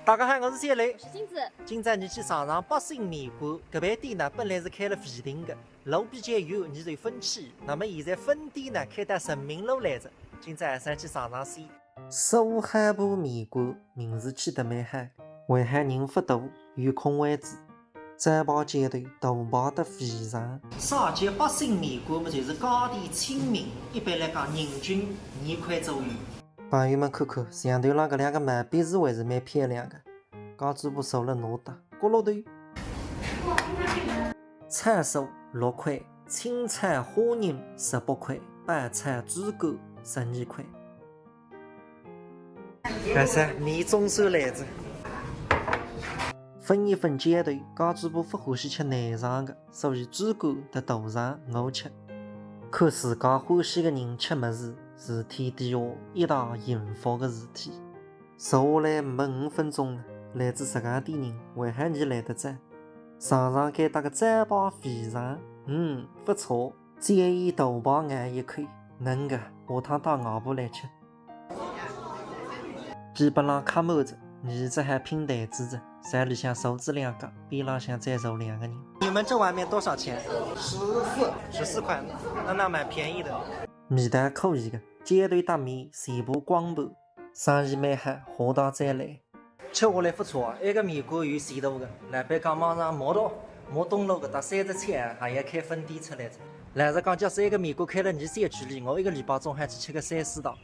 大家好，我是小雷。我是金子。今朝你去上场北星面馆，搿爿店呢本来是开了废停的，路比较远，你就分期。那么现在分店呢开到人民路来着，今朝上去上场先。苏海浦面馆名字起得蛮好，为海人不多，有空为主。展包阶段大包得非常。上节北星面馆么就是高低亲民，一般来讲人均2块左右。朋友们看看，相对浪搿两个门鼻子还是蛮漂亮的，高嘴巴收了偌大，咕噜头。菜蔬6块，青菜花仁18块，白菜猪肝12块。看啥？面中酸来着。分一分阶段，高嘴巴不欢喜吃内脏的，所以猪肝和大肠我吃。看自家欢喜的人吃么子，是天底下一大幸福的事体。坐下来没5分钟了，来自这家店人为何你来得早？上场给打个展包非常，不错，建议大包眼也可以，能的，下趟到外婆来吃。基本上卡满着，儿子还拼台子着，山里向手指2个，边浪向再坐2个人。你们这碗面多少钱？14块，那蛮便宜的。面谈可以的，阶段打面，全部光盘，生意蛮好，下趟再来。吃下来不错，一个面馆有前途的。老板讲马上马东路搿搭3只菜还要开分店出来着。老实讲，假使一个面馆开了23区里，我一个礼拜总还去吃个3、4道。